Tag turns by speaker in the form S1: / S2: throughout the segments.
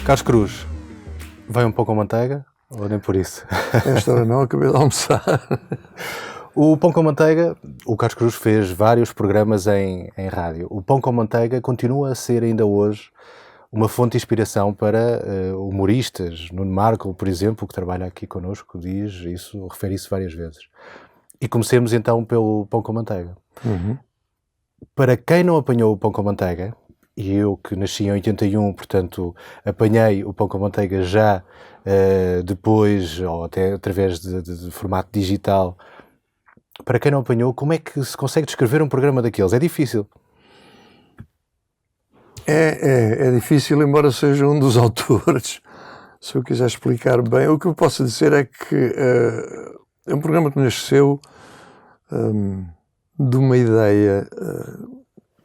S1: Carlos Cruz, vai um pão com manteiga ou nem por isso?
S2: Esta hora não, acabei de almoçar.
S1: O pão com manteiga, o Carlos Cruz fez vários programas em rádio. O pão com manteiga continua a ser ainda hoje uma fonte de inspiração para humoristas. Nuno Marco, por exemplo, que trabalha aqui connosco, refere isso várias vezes. E comecemos então pelo pão com manteiga.
S2: Uhum.
S1: Para quem não apanhou o pão com manteiga, e eu que nasci em 81, portanto, apanhei o pão com manteiga já depois, ou até através de formato digital. Para quem não apanhou, como é que se consegue descrever um programa daqueles? É difícil.
S2: É difícil, embora seja um dos autores. Se eu quiser explicar bem, o que eu posso dizer é que é um programa que nasceu de uma ideia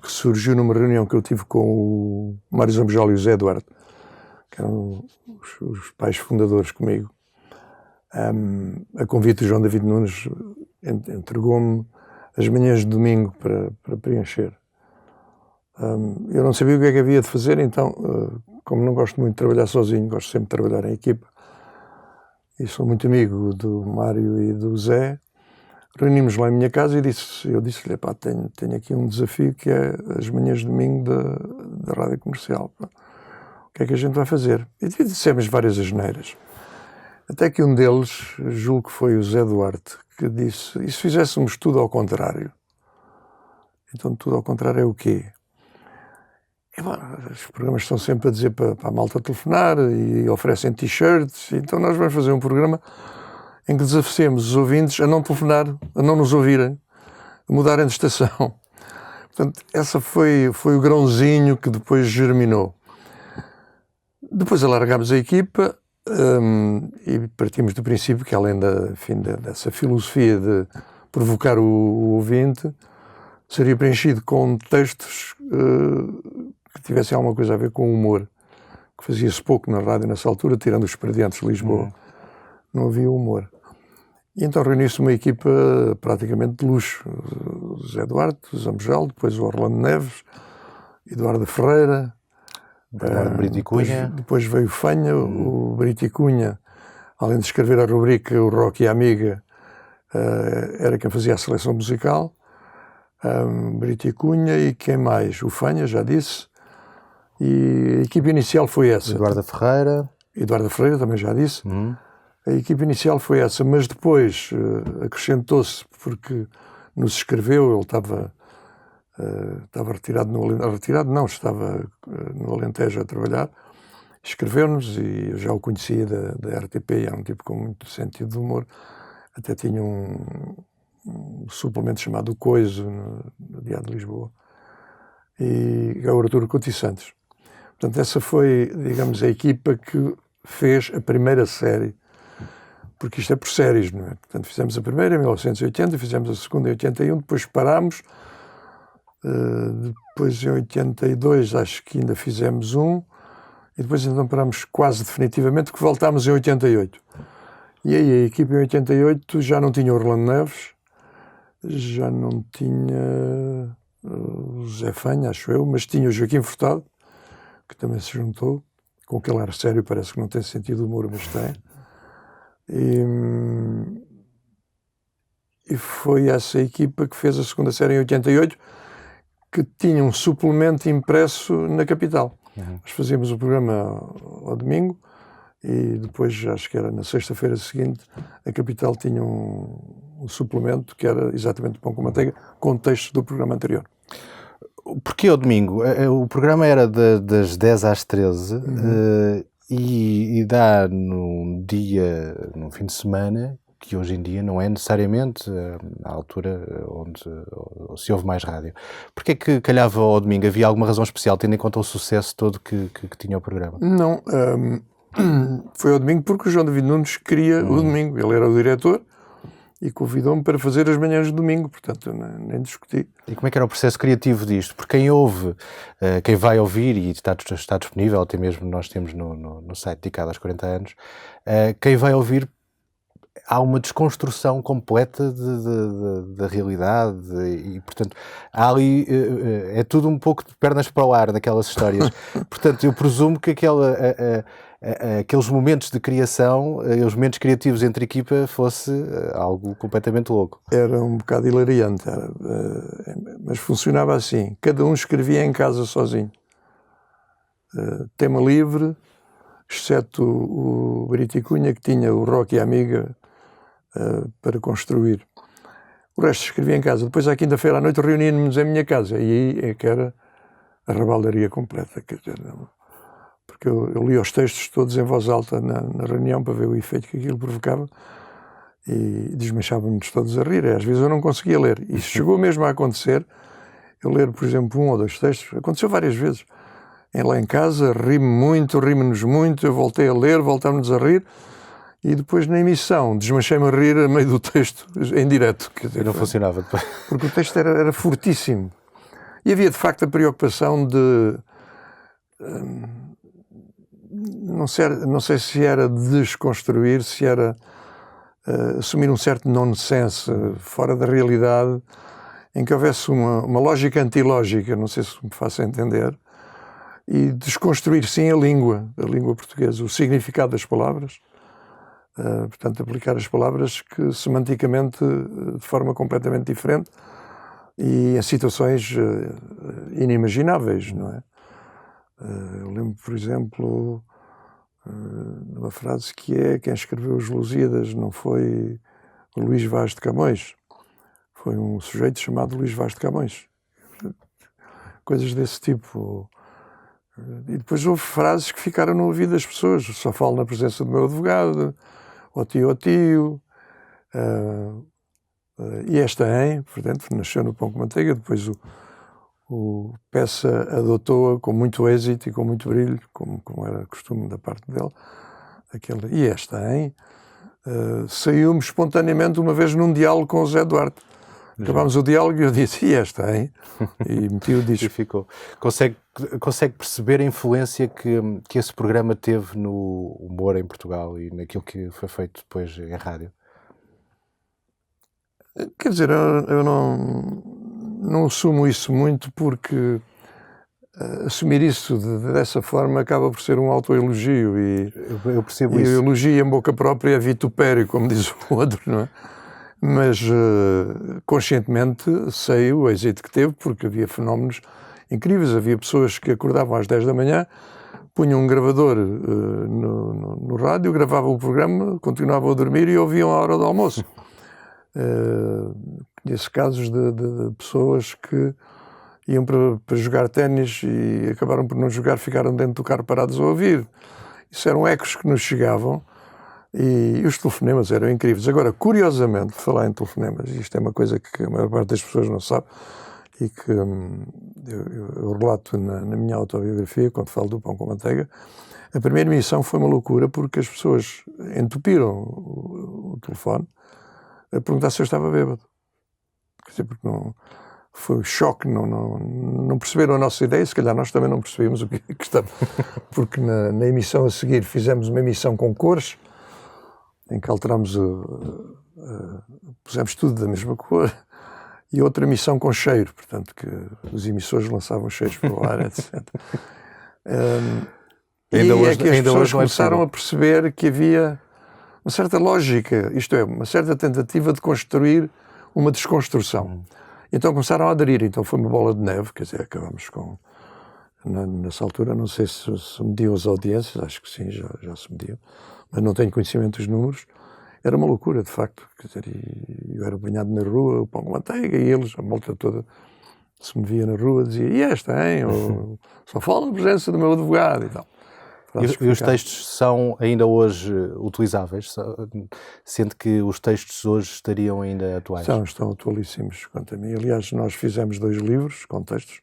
S2: que surgiu numa reunião que eu tive com o Mário Zambojal e o Zé Eduardo, que eram os pais fundadores comigo. A convite do João David Nunes entregou-me as manhãs de domingo para preencher. Eu não sabia o que é que havia de fazer, então, como não gosto muito de trabalhar sozinho, gosto sempre de trabalhar em equipa, e sou muito amigo do Mário e do Zé, reunimos lá em minha casa e eu disse-lhe, pá, tenho aqui um desafio que é as manhãs de domingo da rádio comercial. Pá. O que é que a gente vai fazer? E dissemos várias asneiras. Até que um deles, julgo que foi o Zé Duarte, que disse, e se fizéssemos tudo ao contrário? Então tudo ao contrário é o quê? Os programas estão sempre a dizer para a malta telefonar e oferecem t-shirts, então nós vamos fazer um programa em que desafiemos os ouvintes a não telefonar, a não nos ouvirem, a mudarem de estação. Portanto, essa foi o grãozinho que depois germinou. Depois alargámos a equipa e partimos do princípio que, além dessa filosofia de provocar o ouvinte, seria preenchido com textos que tivessem alguma coisa a ver com o humor, que fazia-se pouco na rádio nessa altura, tirando os Expedientes de Lisboa. Não havia humor. E então reuniu-se uma equipa praticamente de luxo. O Zé Eduardo, o Zambojal, depois o Orlando Neves, Eduardo Ferreira,
S1: Brito e Cunha.
S2: Depois veio o Fanha, o Brito e Cunha, além de escrever a rubrica O Rock e a Amiga, era quem fazia a seleção musical. Brito e Cunha e quem mais? O Fanha, já disse. E a equipe inicial foi essa.
S1: Eduardo
S2: Ferreira, também já disse. A equipe inicial foi essa, mas depois acrescentou-se, porque nos escreveu, ele estava retirado estava no Alentejo a trabalhar, escreveu-nos e eu já o conhecia da RTP, era um tipo com muito sentido de humor, até tinha um suplemento chamado O Coiso, no Diário de Lisboa, e é o Arturo Couto e Santos. Portanto, essa foi, digamos, a equipa que fez a primeira série, porque isto é por séries, não é? Portanto, fizemos a primeira em 1980, fizemos a segunda em 81, depois parámos, depois em 82 acho que ainda fizemos e depois então parámos quase definitivamente, porque voltámos em 88. E aí a equipa em 88 já não tinha Orlando Neves, já não tinha o Zé Fanha, acho eu, mas tinha o Joaquim Furtado, que também se juntou, com aquele ar sério, parece que não tem sentido de humor, mas tem. E foi essa equipa que fez a segunda série em 88, que tinha um suplemento impresso na capital. Nós fazíamos o programa ao domingo e depois, acho que era na sexta-feira seguinte, a capital tinha um suplemento que era exatamente Pão com Manteiga, com textos do programa anterior.
S1: Porquê ao domingo? O programa era das 10 às 13 e dá num fim de semana, que hoje em dia não é necessariamente a altura onde se ouve mais rádio. Porquê que calhava ao domingo? Havia alguma razão especial, tendo em conta o sucesso todo que tinha o programa?
S2: Não, foi ao domingo porque o João David Nunes queria o domingo. Ele era o diretor e convidou-me para fazer as manhãs de domingo, portanto nem discuti.
S1: E como é que era o processo criativo disto? Porque quem ouve, quem vai ouvir, e está disponível, até mesmo nós temos no site dedicado aos 40 anos, quem vai ouvir há uma desconstrução completa da realidade e, portanto, há ali, é tudo um pouco de pernas para o ar naquelas histórias. Portanto, eu presumo que aqueles momentos de criação, os momentos criativos entre equipa, fosse algo completamente louco.
S2: Era um bocado hilariante, mas funcionava assim. Cada um escrevia em casa sozinho. Tema livre, exceto o Brito e Cunha, que tinha o Rock e a Amiga para construir. O resto escrevia em casa. Depois, à quinta-feira à noite, reuníamos-nos em minha casa. E aí é que era a rabaldaria completa. Quer dizer, porque eu lia os textos todos em voz alta na reunião para ver o efeito que aquilo provocava e desmanchávamos todos a rir. Às vezes eu não conseguia ler. Isso chegou mesmo a acontecer. Eu ler, por exemplo, 1 ou 2 textos. Aconteceu várias vezes. Lá em casa, rimos-nos muito. Eu voltei a ler, voltámos a rir. E depois na emissão desmanchei-me a rir a meio do texto, em direto. Quer dizer,
S1: não funcionava depois.
S2: Porque o texto era fortíssimo. E havia de facto a preocupação de... não sei se era desconstruir, se era assumir um certo nonsense fora da realidade, em que houvesse uma lógica antilógica, não sei se me faço entender, e desconstruir sim a língua portuguesa, o significado das palavras. Portanto, aplicar as palavras que semanticamente de forma completamente diferente e em situações inimagináveis, não é? Eu lembro, por exemplo, de uma frase que é: quem escreveu os Lusíadas não foi o Luís Vaz de Camões, foi um sujeito chamado Luís Vaz de Camões. Coisas desse tipo. E depois houve frases que ficaram no ouvido das pessoas: só falo na presença do meu advogado, ó tio, e esta portanto, nasceu no Pão com Manteiga, depois o Peça adotou-a com muito êxito e com muito brilho, como era costume da parte dele. E esta saiu-me espontaneamente uma vez num diálogo com o Zé Duarte. Acabámos o diálogo e eu disse: e esta, E meti o disco.
S1: E ficou. Consegue perceber a influência que esse programa teve no humor em Portugal e naquilo que foi feito depois em rádio?
S2: Quer dizer, eu não assumo isso muito, porque assumir isso dessa forma acaba por ser um autoelogio e
S1: eu percebo isso.
S2: E elogio em boca própria é vitupério, como diz o outro, não é? Mas conscientemente sei o êxito que teve, porque havia fenómenos incríveis. Havia pessoas que acordavam às 10 da manhã, punham um gravador no rádio, gravavam o programa, continuavam a dormir e ouviam a hora do almoço. Conheço casos de pessoas que iam para jogar ténis e acabaram por não jogar, ficaram dentro do carro parados a ouvir. Isso eram ecos que nos chegavam. E os telefonemas eram incríveis. Agora, curiosamente, falar em telefonemas, isto é uma coisa que a maior parte das pessoas não sabe e que eu relato na minha autobiografia, quando falo do Pão com Manteiga. A primeira emissão foi uma loucura, porque as pessoas entupiram o telefone a perguntar se eu estava bêbado. Quer dizer, porque foi um choque, não perceberam a nossa ideia, se calhar nós também não percebemos o que estava. Porque na emissão a seguir fizemos uma emissão com cores, em que alterámos, pusemos tudo da mesma cor, e outra emissão com cheiro, portanto, que os emissores lançavam cheiros para o ar, etc. E é que as pessoas começaram a perceber que havia uma certa lógica, isto é, uma certa tentativa de construir uma desconstrução. Então começaram a aderir, então foi uma bola de neve, quer dizer, acabamos com... Nessa altura, não sei se mediam as audiências, acho que sim, já se mediam, mas não tenho conhecimento dos números. Era uma loucura, de facto, quer dizer, eu era apanhado na rua, o Pão com Manteiga, e eles, a malta toda, se me via na rua, dizia: e esta, Ou só falo na presença do meu advogado e tal.
S1: E os textos são ainda hoje utilizáveis? Sente que os textos hoje estariam ainda atuais?
S2: Estão atualíssimos, quanto a mim. Aliás, nós fizemos 2 livros com textos.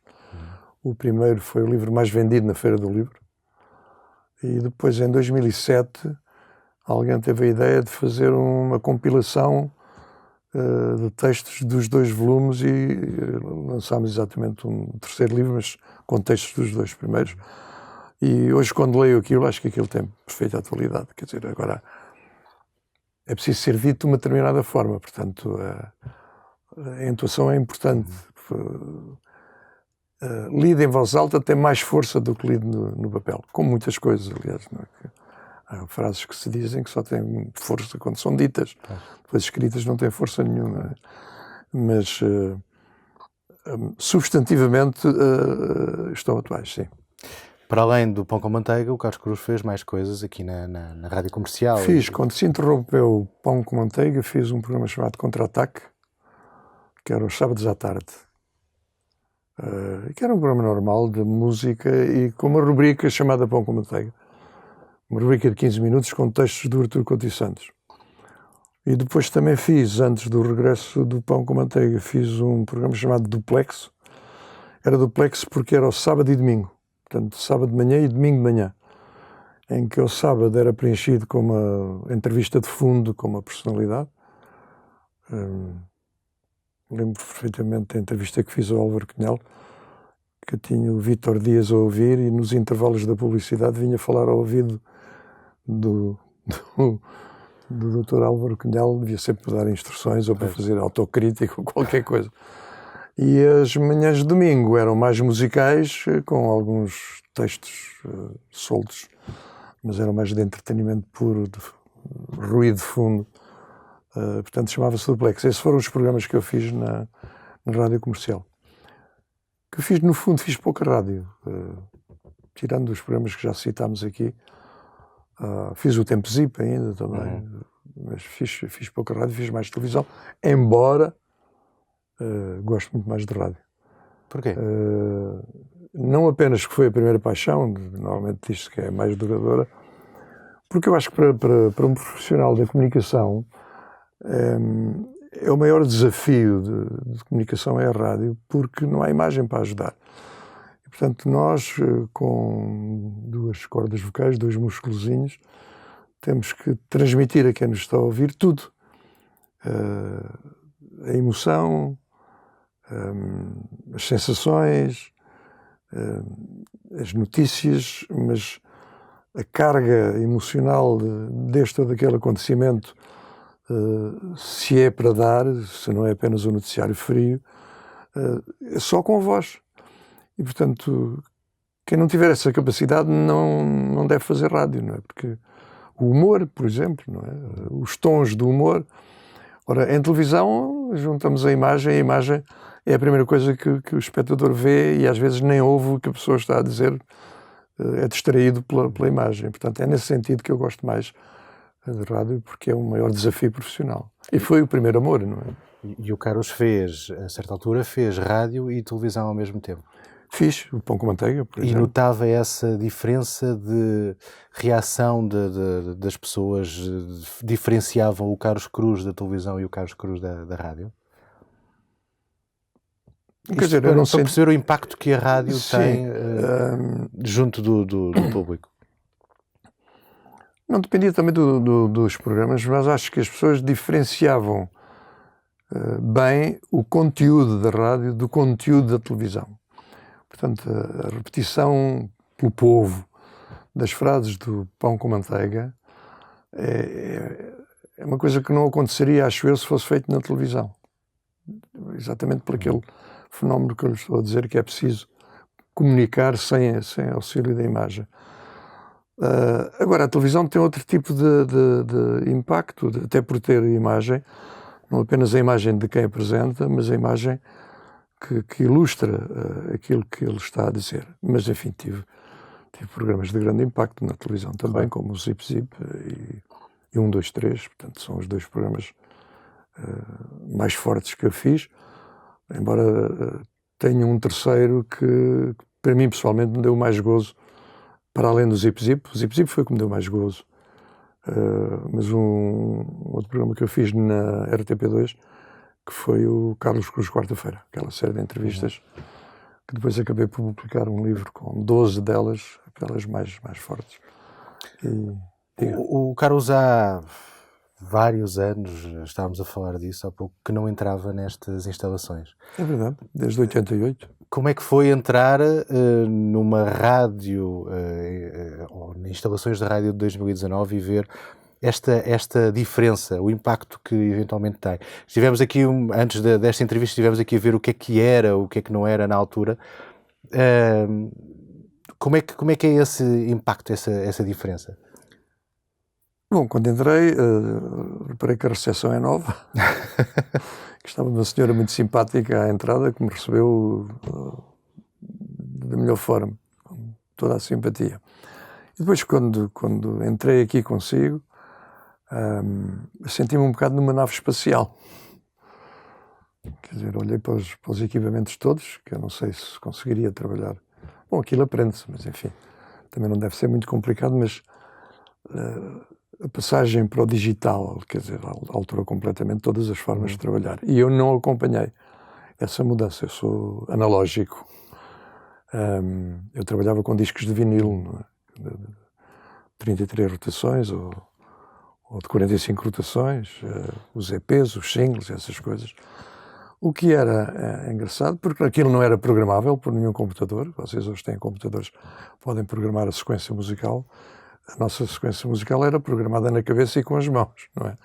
S2: O primeiro foi o livro mais vendido na Feira do Livro. E depois, em 2007, alguém teve a ideia de fazer uma compilação de textos dos 2 volumes e lançámos exatamente um terceiro livro, mas com textos dos 2 primeiros. E hoje, quando leio aquilo, acho que aquilo tem perfeita atualidade. Quer dizer, agora é preciso ser dito de uma determinada forma, portanto a entoação é importante. Lido em voz alta tem mais força do que lido no papel, como muitas coisas, aliás. Não é? Há frases que se dizem que só têm força quando são ditas, depois escritas não têm força nenhuma. Mas substantivamente estão atuais, sim.
S1: Para além do Pão com Manteiga, o Carlos Cruz fez mais coisas aqui na rádio comercial.
S2: Fiz, quando se interrompeu o Pão com Manteiga, fiz um programa chamado Contra-Ataque, que era aos sábados à tarde. Que era um programa normal de música e com uma rubrica chamada Pão com Manteiga. Uma rubrica de 15 minutos com textos do Artur Couto e Santos. E depois também fiz, antes do regresso do Pão com Manteiga, fiz um programa chamado Duplex. Era Duplex porque era ao sábado e domingo. Portanto, sábado de manhã e domingo de manhã. Em que o sábado era preenchido com uma entrevista de fundo com uma personalidade. Lembro perfeitamente da entrevista que fiz ao Álvaro Cunhal, que eu tinha o Vítor Dias a ouvir e nos intervalos da publicidade vinha falar ao ouvido do Dr. Álvaro Cunhal, devia sempre dar instruções ou para fazer autocrítica ou qualquer coisa. E as manhãs de domingo eram mais musicais, com alguns textos soltos, mas eram mais de entretenimento puro, de ruído de fundo. Portanto, chamava-se Duplex. Esses foram os programas que eu fiz na rádio comercial. Que eu fiz, no fundo, fiz pouca rádio. Tirando os programas que já citámos aqui. Fiz o Tempo Zip ainda também. Mas fiz pouca rádio, fiz mais televisão. Embora gosto muito mais de rádio.
S1: Porquê?
S2: Não apenas que foi a primeira paixão, normalmente diz-se que é a mais duradoura, porque eu acho que para um profissional da comunicação é o maior desafio de comunicação é a rádio, porque não há imagem para ajudar. E, portanto, nós, com duas cordas vocais, dois musculozinhos, temos que transmitir a quem nos está a ouvir tudo. A emoção, as sensações, as notícias, mas a carga emocional deste ou daquele acontecimento, se é para dar, se não é apenas um noticiário frio, é só com a voz. E, portanto, quem não tiver essa capacidade não deve fazer rádio, não é? Porque o humor, por exemplo, não é? Os tons do humor. Ora, em televisão, juntamos a imagem é a primeira coisa que o espectador vê e às vezes nem ouve o que a pessoa está a dizer, é distraído pela imagem. Portanto, é nesse sentido que eu gosto mais de rádio, porque é um maior desafio profissional. E foi o primeiro amor, não é?
S1: E o Carlos fez, a certa altura, fez rádio e televisão ao mesmo tempo.
S2: Fiz o Pão com Manteiga, por exemplo.
S1: E notava essa diferença de reação das pessoas? Diferenciavam o Carlos Cruz da televisão e o Carlos Cruz da rádio?
S2: Quer dizer, eu não sei
S1: perceber o impacto que a rádio tem junto do público.
S2: Não dependia também dos programas, mas acho que as pessoas diferenciavam bem o conteúdo da rádio do conteúdo da televisão. Portanto, a repetição pelo povo das frases do Pão com Manteiga é uma coisa que não aconteceria, acho eu, se fosse feito na televisão. Exatamente por aquele fenómeno que eu lhe estou a dizer, que é preciso comunicar sem auxílio da imagem. Agora, a televisão tem outro tipo de impacto, até por ter imagem, não apenas a imagem de quem apresenta, mas a imagem que ilustra aquilo que ele está a dizer. Mas, enfim, tive programas de grande impacto na televisão também, como o Zip Zip e 1, 2, 3. Portanto, são os dois programas mais fortes que eu fiz, embora tenha um terceiro que, para mim, pessoalmente, me deu mais gozo, para além do Zip Zip. O Zip Zip foi o que me deu mais gozo. Mas um outro programa que eu fiz na RTP2, que foi o Carlos Cruz Quarta-feira, aquela série de entrevistas, que depois acabei por publicar um livro com 12 delas, aquelas mais fortes.
S1: O Carlos há vários anos, estávamos a falar disso há pouco, que não entrava nestas instalações.
S2: É verdade, desde 88.
S1: Como é que foi entrar numa rádio, ou em instalações de rádio de 2019 e ver esta diferença, o impacto que eventualmente tem. Estivemos aqui, antes desta entrevista, estivemos aqui a ver o que era, o que não era na altura. Como é que é esse impacto, essa diferença?
S2: Bom, quando entrei, reparei que a recepção é nova. Estava uma senhora muito simpática à entrada que me recebeu da melhor forma, com toda a simpatia. E depois, quando entrei aqui consigo, senti-me um bocado numa nave espacial. Quer dizer, olhei para os equipamentos todos, que eu não sei se conseguiria trabalhar. Bom, aquilo aprende-se, mas enfim, também não deve ser muito complicado, mas a passagem para o digital, quer dizer, alterou completamente todas as formas de trabalhar. E eu não acompanhei essa mudança, eu sou analógico. Eu trabalhava com discos de vinil, não é? De 33 rotações ou de 45 rotações, os EPs, os singles, essas coisas. O que era engraçado, porque aquilo não era programável por nenhum computador. Vocês hoje têm computadores, podem programar a sequência musical. A nossa sequência musical era programada na cabeça e com as mãos, não é?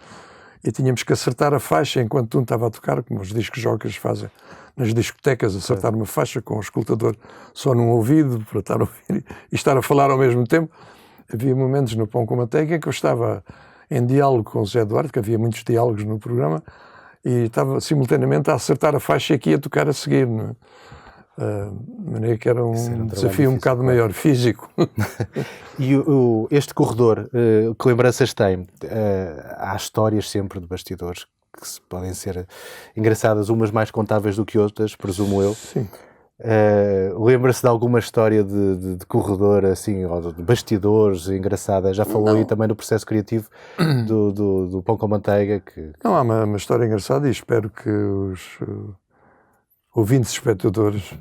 S2: E tínhamos que acertar a faixa enquanto um estava a tocar, como os discos jockeys fazem nas discotecas, acertar uma faixa com o escutador só num ouvido, para estar a ouvir e estar a falar ao mesmo tempo. Havia momentos no Pão com Manteiga em que eu estava em diálogo com o Zé Eduardo, que havia muitos diálogos no programa, e estava simultaneamente a acertar a faixa que ia tocar a seguir, não é? De maneira que era um desafio um bocado maior, físico.
S1: E este corredor, que lembranças tem? Há histórias sempre de bastidores que podem ser engraçadas, umas mais contáveis do que outras, presumo eu.
S2: Sim.
S1: Lembra-se de alguma história de corredor, assim, ou de bastidores engraçada? Já falou aí também do processo criativo do Pão com Manteiga.
S2: Não, há uma história engraçada e espero que os ouvintes espectadores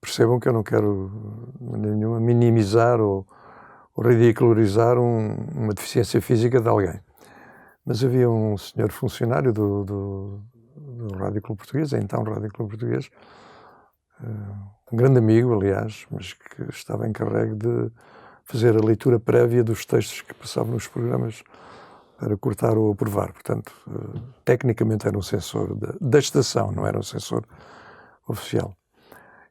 S2: percebam que eu não quero de maneira nenhuma minimizar ou ridicularizar uma deficiência física de alguém. Mas havia um senhor funcionário do Rádio Clube Português, então Rádio Clube Português, um grande amigo, aliás, mas que estava encarregue de fazer a leitura prévia dos textos que passavam nos programas para cortar ou aprovar. Portanto, tecnicamente era um censor da estação, não era um censor oficial.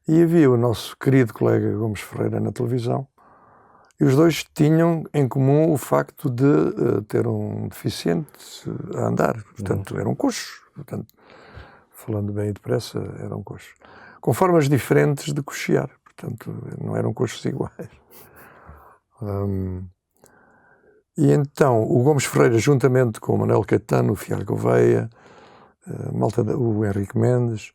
S2: E havia o nosso querido colega Gomes Ferreira na televisão, e os dois tinham em comum o facto de ter um deficiente a andar. Portanto, eram coxos. Portanto, falando bem e depressa, eram coxos. Com formas diferentes de coxear. Portanto, não eram coxos iguais. E então, o Gomes Ferreira, juntamente com o Manuel Caetano, o Fialho Gouveia, o Henrique Mendes,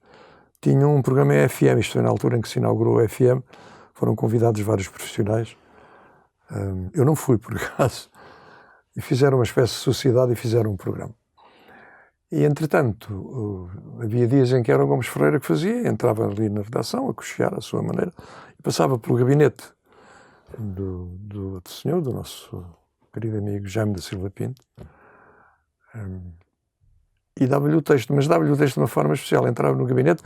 S2: tinham um programa FM. Isto foi na altura em que se inaugurou o FM. Foram convidados vários profissionais. Eu não fui, por acaso. E fizeram uma espécie de sociedade e fizeram um programa. E, entretanto, havia dias em que era o Gomes Ferreira que fazia, entrava ali na redação a coxear à sua maneira e passava pelo gabinete do outro senhor, do nosso querido amigo Jaime da Silva Pinto, e dava-lhe o texto, mas dava-lhe o texto de uma forma especial. Entrava no gabinete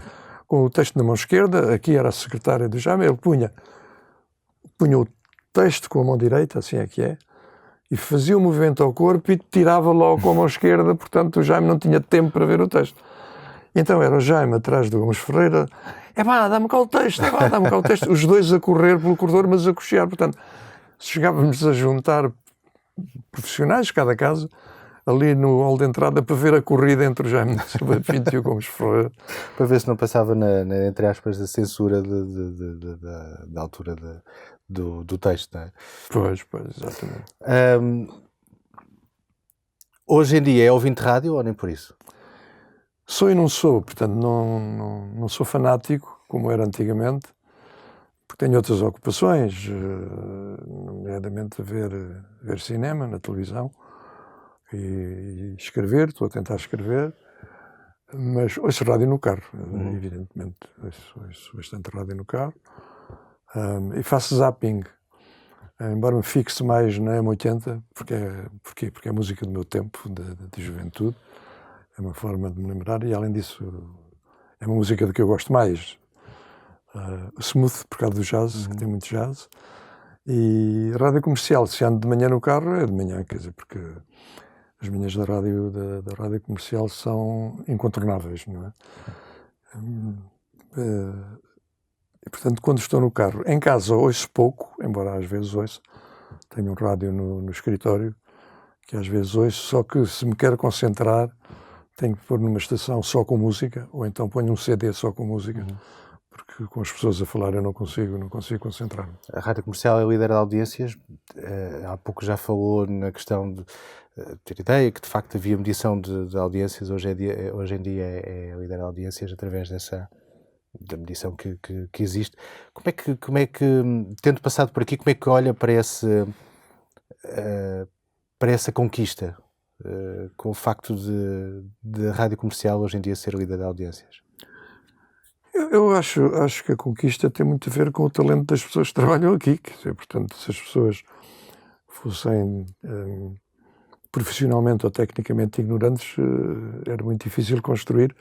S2: com o texto na mão esquerda, aqui era a secretária do Jaime, ele punha o texto com a mão direita, assim é que é, e fazia um movimento ao corpo e tirava logo com a mão esquerda, portanto o Jaime não tinha tempo para ver o texto. Então era o Jaime atrás do Gomes Ferreira, dá-me cá o texto, dá-me cá o texto, os dois a correr pelo corredor, mas a coxear. Portanto, chegávamos a juntar profissionais, cada casa, ali no hall de entrada para ver a corrida entre o Jaime da Silva Pinto e o Gomes Ferreira.
S1: Para ver se não passava, entre aspas, a censura da altura do texto, não é?
S2: Pois, exatamente.
S1: Hoje em dia é ouvinte de rádio ou nem por isso?
S2: Sou e não sou, portanto não sou fanático como era antigamente, porque tenho outras ocupações, nomeadamente ver cinema na televisão e escrever, estou a tentar escrever, mas ouço rádio no carro, evidentemente, ouço bastante rádio no carro, e faço zapping, embora me fixe mais na M80, porque é música do meu tempo, de juventude, é uma forma de me lembrar, e além disso é uma música de que eu gosto mais, smooth, por causa do jazz, que tem muito jazz, E rádio comercial, se ando de manhã no carro, é de manhã, quer dizer, porque as manhãs da rádio comercial são incontornáveis, não é? E, portanto, quando estou no carro, em casa ouço pouco, embora às vezes ouço, tenho um rádio no escritório, que às vezes ouço, só que se me quero concentrar, tenho que pôr numa estação só com música, ou então ponho um CD só com música, porque com as pessoas a falar eu não consigo concentrar-me.
S1: A rádio comercial é líder de audiências. Há pouco já falou na questão de ter ideia que de facto havia medição de audiências. Hoje em dia é líder de audiências através da medição que existe. Como é que, tendo passado por aqui, como é que olha para essa conquista, com o facto de a rádio comercial hoje em dia ser líder de audiências?
S2: Eu acho que a conquista tem muito a ver com o talento das pessoas que trabalham aqui. Quer dizer, portanto, se as pessoas fossem profissionalmente ou tecnicamente ignorantes, era muito difícil construir,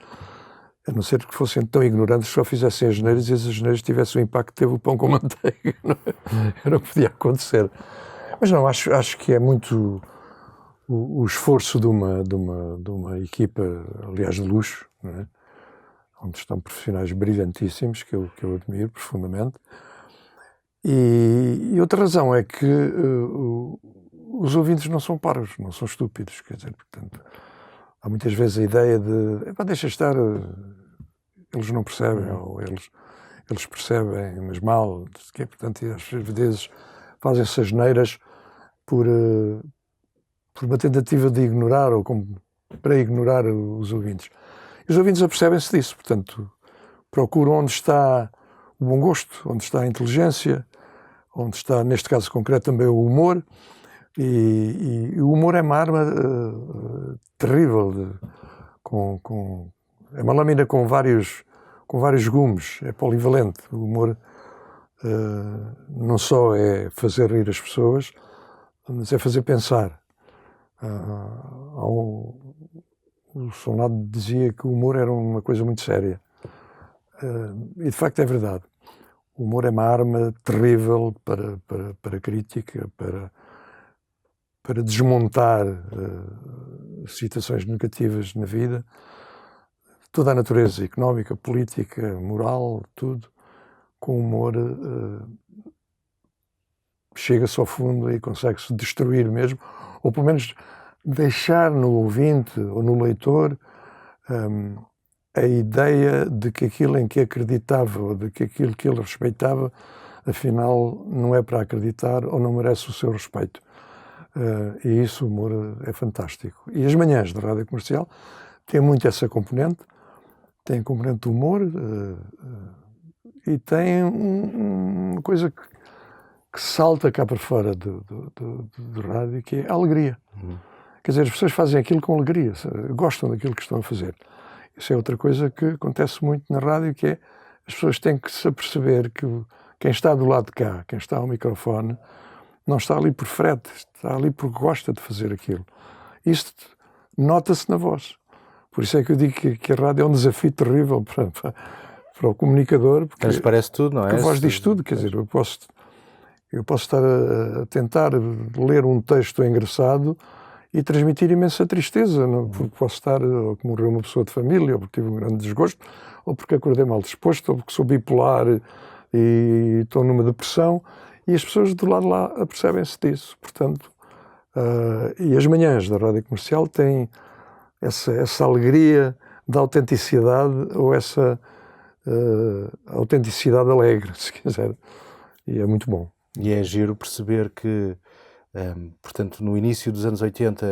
S2: a não ser que fossem tão ignorantes que só fizessem asneiras e as asneiras tivessem o impacto que teve o pão com manteiga. Não podia acontecer. Mas não, acho que é muito o esforço de uma equipa, aliás, de luxo, não é? Onde estão profissionais brilhantíssimos, que eu admiro profundamente. E outra razão é que os ouvintes não são parvos, não são estúpidos. Quer dizer, portanto, há muitas vezes a ideia de deixa estar, eles não percebem, ou eles percebem, mas mal. Que, portanto, às vezes fazem-se asneiras por uma tentativa de ignorar ou para ignorar os ouvintes. E os ouvintes apercebem-se disso, portanto, procuram onde está o bom gosto, onde está a inteligência, onde está, neste caso concreto, também o humor. E o humor é uma arma terrível, é uma lâmina com vários gumes, é polivalente. O humor não só é fazer rir as pessoas, mas é fazer pensar. O Solnado dizia que o humor era uma coisa muito séria. E de facto é verdade. O humor é uma arma terrível para crítica, para desmontar situações negativas na vida. Toda a natureza económica, política, moral, tudo, com humor chega-se ao fundo e consegue-se destruir mesmo, ou pelo menos deixar no ouvinte ou no leitor a ideia de que aquilo em que acreditava ou de que aquilo que ele respeitava, afinal, não é para acreditar ou não merece o seu respeito. E isso, o humor é fantástico. E as manhãs da rádio comercial têm muito essa componente, tem a componente do humor e tem uma coisa que salta cá para fora do rádio, que é a alegria. Quer dizer, as pessoas fazem aquilo com alegria, gostam daquilo que estão a fazer. Isso é outra coisa que acontece muito na rádio, que é as pessoas têm que se aperceber que quem está do lado de cá, quem está ao microfone, não está ali por frete, está ali porque gosta de fazer aquilo. Isto nota-se na voz. Por isso é que eu digo que a rádio é um desafio terrível para o comunicador. Porque
S1: transparece tudo, não é?
S2: A voz diz tudo, quer dizer, eu posso estar a tentar ler um texto engraçado e transmitir imensa tristeza, não? Porque posso estar, ou que morreu uma pessoa de família, ou porque tive um grande desgosto, ou porque acordei mal disposto, ou porque sou bipolar e estou numa depressão, e as pessoas do lado de lá apercebem-se disso. Portanto, e as manhãs da rádio comercial têm essa alegria da autenticidade, ou essa autenticidade alegre, se quiser, e é muito bom.
S1: E é giro perceber que, portanto, no início dos anos 80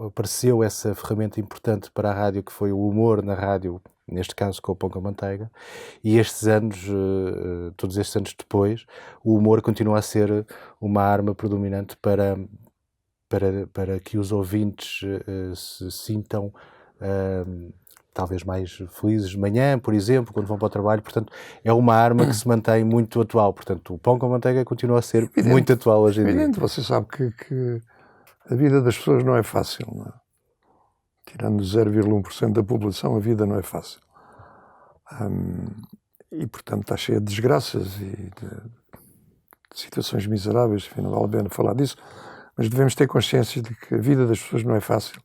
S1: apareceu essa ferramenta importante para a rádio, que foi o humor na rádio, neste caso com o Pão com Manteiga, e estes anos, todos estes anos depois, o humor continua a ser uma arma predominante para que os ouvintes se sintam talvez mais felizes de manhã, por exemplo, quando vão para o trabalho. Portanto, é uma arma que se mantém muito atual. Portanto, o Pão com Manteiga continua a ser muito atual hoje em dia.
S2: Você sabe que a vida das pessoas não é fácil, não é? Tirando 0,1% da população, a vida não é fácil. E, portanto, está cheia de desgraças e de situações miseráveis, enfim, não vale a pena falar disso, mas devemos ter consciência de que a vida das pessoas não é fácil.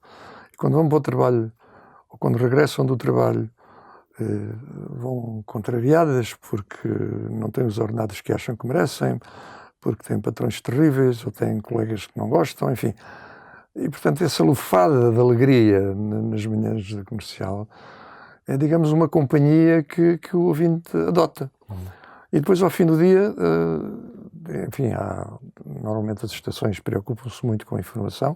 S2: E quando vão para o trabalho, ou quando regressam do trabalho, vão contrariadas porque não têm os ordenados que acham que merecem, porque têm patrões terríveis, ou têm colegas que não gostam, enfim. E, portanto, essa lufada de alegria nas manhãs da Comercial é, digamos, uma companhia que o ouvinte adota. E depois, ao fim do dia, enfim, normalmente as estações preocupam-se muito com a informação,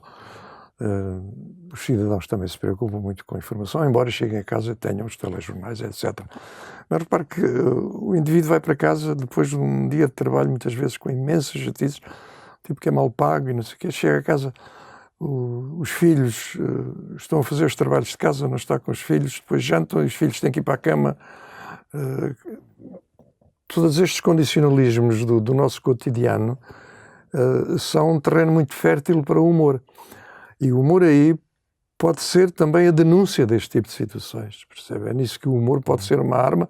S2: os cidadãos também se preocupam muito com a informação, embora cheguem a casa e tenham os telejornais, etc. Mas repare que o indivíduo vai para casa depois de um dia de trabalho, muitas vezes com imensas chatices, tipo que é mal pago e não sei o quê, chega a casa, os filhos estão a fazer os trabalhos de casa, não está com os filhos, depois jantam e os filhos têm que ir para a cama. Todos estes condicionalismos do nosso cotidiano são um terreno muito fértil para o humor. E o humor aí pode ser também a denúncia deste tipo de situações, percebe? É nisso que o humor pode ser uma arma,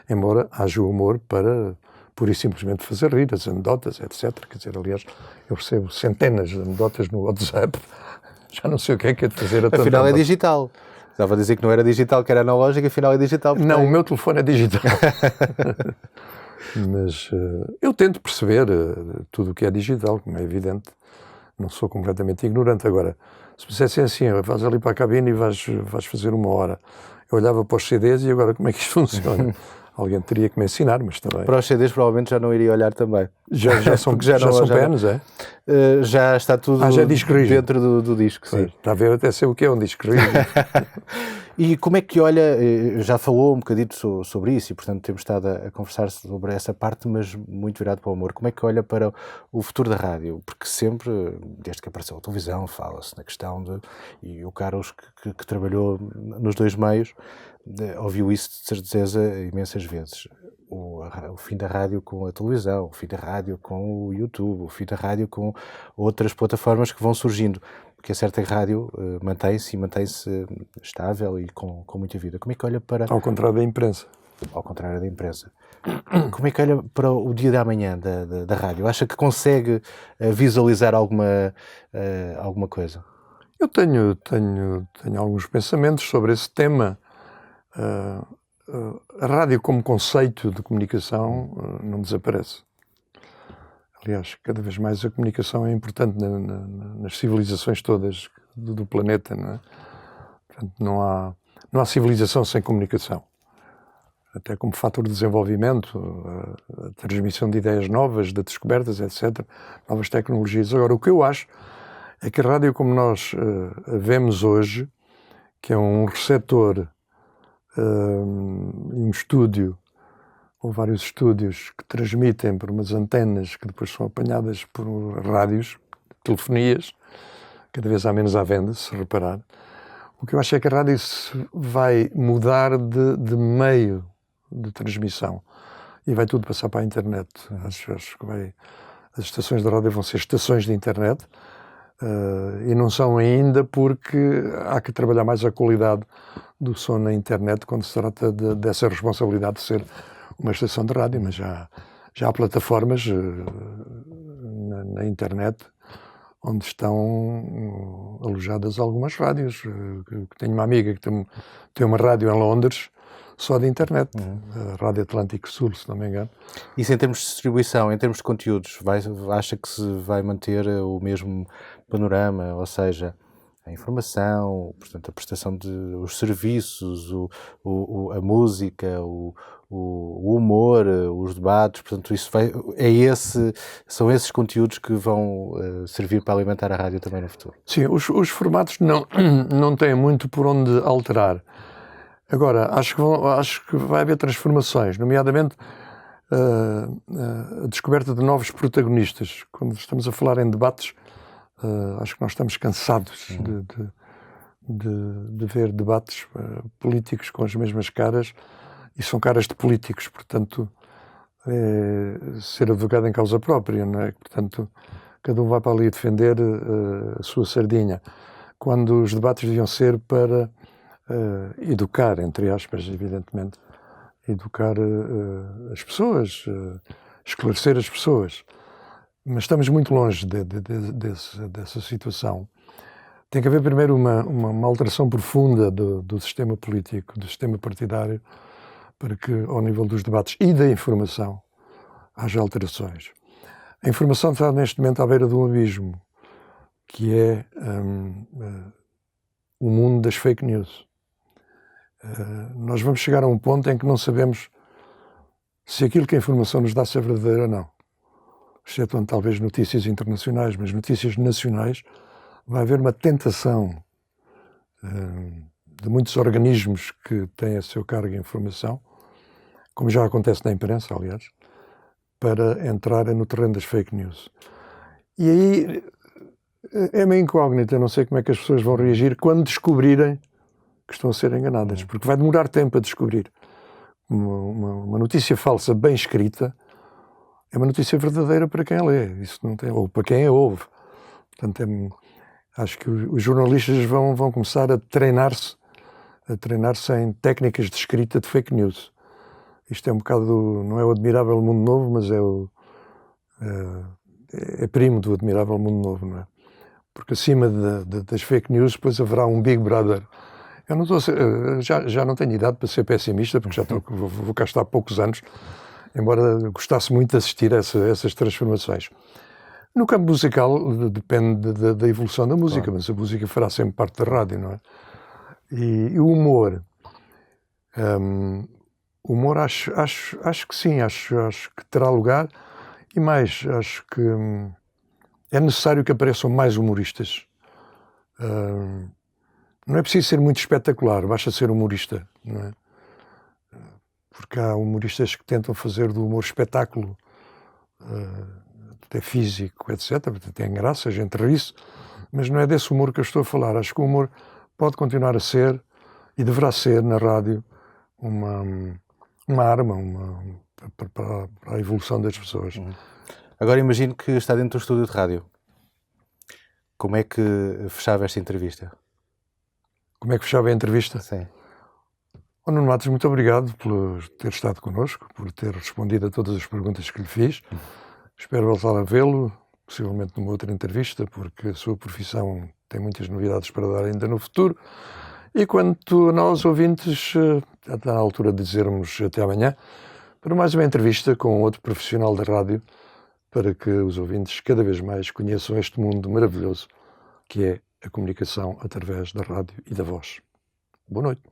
S2: embora haja o humor para pura e simplesmente fazer rir, as anedotas, etc. Quer dizer, aliás, eu recebo centenas de anedotas no WhatsApp, já não sei o que é de fazer.
S1: Afinal é digital. Estava a dizer que não era digital, que era analógico, afinal é digital. Porque...
S2: Não, o meu telefone é digital. Mas eu tento perceber tudo o que é digital, como é evidente. Não sou completamente ignorante. Agora, se me dissessem assim, vais ali para a cabine e vais fazer 1 hora. Eu olhava para os CDs e agora como é que isto funciona? Alguém teria que me ensinar, mas também...
S1: Para os CDs provavelmente já não iria olhar também.
S2: Já são penas, é?
S1: Já está tudo
S2: já é disco rígido.
S1: Dentro do disco, sim.
S2: Está a ver até sei o que é um disco rígido.
S1: E como é que olha, já falou um bocadito sobre isso e portanto temos estado a conversar sobre essa parte, mas muito virado para o humor. Como é que olha para o futuro da rádio? Porque sempre, desde que apareceu a televisão, fala-se na questão e o Carlos que trabalhou nos dois meios, ouviu isso de certeza imensas vezes. O fim da rádio com a televisão, o fim da rádio com o YouTube, o fim da rádio com outras plataformas que vão surgindo. Porque é certo que a rádio mantém-se estável e com muita vida. Como é que olha para...
S2: Ao contrário da imprensa.
S1: Ao contrário da imprensa. Como é que olha para o dia de amanhã da rádio? Acha que consegue visualizar alguma coisa?
S2: Eu tenho alguns pensamentos sobre esse tema. A rádio como conceito de comunicação não desaparece. Aliás, cada vez mais a comunicação é importante nas civilizações todas do planeta, não é? Portanto, não há civilização sem comunicação. Até como fator de desenvolvimento, a transmissão de ideias novas, de descobertas, etc., novas tecnologias. Agora, o que eu acho é que a rádio como nós a vemos hoje, que é um receptor e um estúdio, ou vários estúdios que transmitem por umas antenas que depois são apanhadas por rádios, telefonias, cada vez há menos à venda, se reparar. O que eu acho é que a rádio vai mudar de meio de transmissão e vai tudo passar para a internet. Acho que as estações de rádio vão ser estações de internet e não são ainda porque há que trabalhar mais a qualidade do som na internet quando se trata dessa responsabilidade de ser uma estação de rádio, mas já há plataformas na internet onde estão alojadas algumas rádios. Tenho uma amiga que tem uma rádio em Londres só de internet, a Rádio Atlântico Sul, se não me engano.
S1: Isso em termos de distribuição, em termos de conteúdos, acha que se vai manter o mesmo panorama, ou seja, a informação, portanto, a prestação os serviços, a música, o humor, os debates, portanto, são esses conteúdos que vão servir para alimentar a rádio também no futuro?
S2: Sim, os formatos não têm muito por onde alterar. Agora, acho que vai haver transformações, nomeadamente a descoberta de novos protagonistas. Quando estamos a falar em debates, acho que nós estamos cansados de ver debates políticos com as mesmas caras, e são caras de políticos, portanto, ser advogado em causa própria, não é? Portanto, cada um vai para ali defender a sua sardinha, quando os debates deviam ser para educar, entre aspas, evidentemente, educar as pessoas, esclarecer as pessoas. mas estamos muito longe dessa situação. Tem que haver primeiro uma alteração profunda do sistema político, do sistema partidário, para que, ao nível dos debates e da informação, haja alterações. A informação está neste momento à beira de um abismo, que é o mundo das fake news. Nós vamos chegar a um ponto em que não sabemos se aquilo que a informação nos dá é verdadeiro ou não. Excetuando talvez notícias internacionais, mas notícias nacionais, vai haver uma tentação de muitos organismos que têm a seu cargo a informação, como já acontece na imprensa, aliás, para entrarem no terreno das fake news. E aí é meio incógnita, não sei como é que as pessoas vão reagir quando descobrirem que estão a ser enganadas, porque vai demorar tempo a descobrir. Uma notícia falsa bem escrita é uma notícia verdadeira para quem a lê, isso não tem, ou para quem a ouve. Portanto, acho que os jornalistas vão começar a treinar-se em técnicas de escrita de fake news. Isto é um bocado, não é o Admirável Mundo Novo, mas é primo do Admirável Mundo Novo, não é? Porque acima das fake news depois haverá um Big Brother. Eu não estou já não tenho idade para ser pessimista, porque vou cá estar há poucos anos, embora gostasse muito de assistir a essas transformações. No campo musical depende da evolução da música, claro. Mas a música fará sempre parte da rádio, não é? E o humor, acho que sim, acho que terá lugar, e mais, acho que é necessário que apareçam mais humoristas. Não é preciso ser muito espetacular, basta ser humorista, não é? Porque há humoristas que tentam fazer do humor espetáculo, até físico, etc. Tem graça, a gente ri-se, mas não é desse humor que eu estou a falar. Acho que o humor pode continuar a ser, e deverá ser, na rádio, uma arma para a evolução das pessoas.
S1: Agora imagino que está dentro do estúdio de rádio. Como é que fechava esta entrevista?
S2: Como é que fechava a entrevista?
S1: Sim.
S2: Oh, Nuno Matos, muito obrigado por ter estado connosco, por ter respondido a todas as perguntas que lhe fiz. Espero voltar a vê-lo, possivelmente numa outra entrevista, porque a sua profissão tem muitas novidades para dar ainda no futuro. E quanto a nós, ouvintes, está na altura de dizermos até amanhã, para mais uma entrevista com outro profissional da rádio, para que os ouvintes cada vez mais conheçam este mundo maravilhoso que é a comunicação através da rádio e da voz. Boa noite.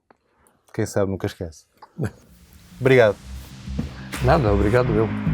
S1: Quem sabe nunca esquece. Obrigado.
S2: Nada, obrigado eu.